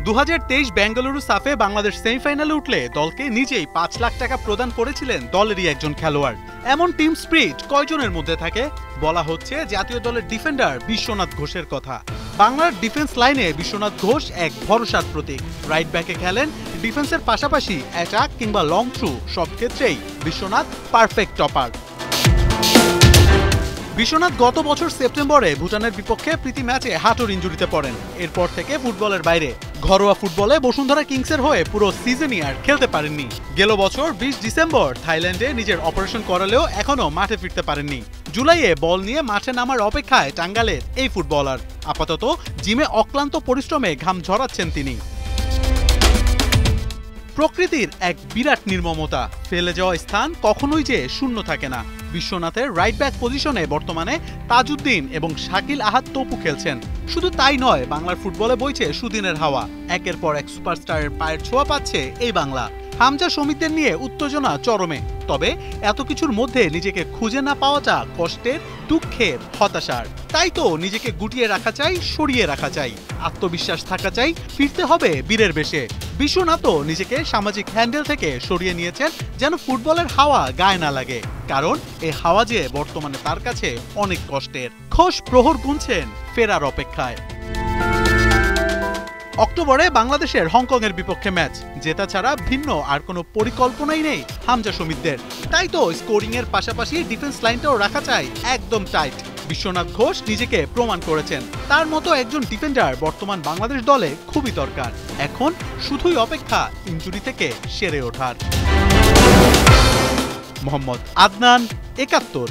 2023 বেঙ্গালুরু সাফে বাংলাদেশ সেমিফাইনালে উঠলে দলকে নিজেই ৫ লাখ টাকা প্রদান করেছিলেন দলেরই একজন খেলোয়াড়। এমন টিম স্পিরিট কয়জনের মধ্যে থাকে? বলা হচ্ছে জাতীয় দলের ডিফেন্ডার বিশ্বনাথ ঘোষের কথা। বাংলার ডিফেন্স লাইনে বিশ্বনাথ ঘোষ এক ভরসার প্রতীক। রাইট ব্যাকে খেলেন, ডিফেন্সের পাশাপাশি অ্যাটাক কিংবা লং থ্রু সব ক্ষেত্রেই বিশ্বনাথ পারফেক্ট টপার। বিশ্বনাথ গত বছর সেপ্টেম্বরে ভুটানের বিপক্ষে প্রীতি ম্যাচে হাঁটুর ইনজুরিতে পড়েন। এরপর থেকে ফুটবলের বাইরে। ঘরোয়া ফুটবলে বসুন্ধরা কিংসের হয়ে পুরো সিজনই আর খেলতে পারেননি। গেল বছর 20 ডিসেম্বর থাইল্যান্ডে নিজের অপারেশন করালেও এখনও মাঠে ফিরতে পারেননি। জুলাইয়ে বল নিয়ে মাঠে নামার অপেক্ষায় টাঙ্গাইলের এই ফুটবলার। আপাতত জিমে অক্লান্ত পরিশ্রমে ঘাম ঝরাচ্ছেন তিনি। প্রকৃতির এক বিরাট নির্মমতা, ফেলে যাওয়া স্থান কখনোই যে শূন্য থাকে না। বিশ্বনাথের রাইট ব্যাক পজিশনে বর্তমানে তাজউদ্দিন এবং শাকিল আহাদ তপু খেলছেন। শুধু তাই নয়, বাংলার ফুটবলে বইছে সুদিনের হাওয়া। একের পর এক সুপারস্টারের পায়ের ছোঁয়া পাচ্ছে এই বাংলা। হামজা শমীদের নিয়ে উত্তেজনা চরমে। তবে এত কিছুর মধ্যে নিজেকে খুঁজে না পাওয়াটা কষ্টের, দুঃখের, হতাশার। তাই তো নিজেকে গুটিয়ে রাখা চাই, সরিয়ে রাখা চাই, আত্মবিশ্বাস থাকা চাই, ফিরতে হবে বীরের বেশে। বিশ্বনাথও নিজেকে সামাজিক হ্যান্ডেল থেকে সরিয়ে নিয়েছেন যেন ফুটবলের হাওয়া গায়ে না লাগে। কারণ এই হাওয়া যে বর্তমানে তার কাছে অনেক কষ্টের। ঘোষ প্রহর গুনছেন ফেরার অপেক্ষায়। অক্টোবরে বাংলাদেশের হংকংয়ের বিপক্ষে ম্যাচ জেতা ছাড়া ভিন্ন আর কোনো পরিকল্পনাই নেই হামজা শমীদদের। তাই তো স্কোরিং এর পাশাপাশি ডিফেন্স লাইনটাও রাখা চাই একদম টাইট। বিশ্বনাথ ঘোষ নিজেকে প্রমাণ করেছেন। তার মতো একজন ডিফেন্ডার বর্তমান বাংলাদেশ দলে খুবই দরকার। এখন শুধুই অপেক্ষা ইনজুরি থেকে সেরে ওঠার। মোহাম্মদ আদনান, ৭১।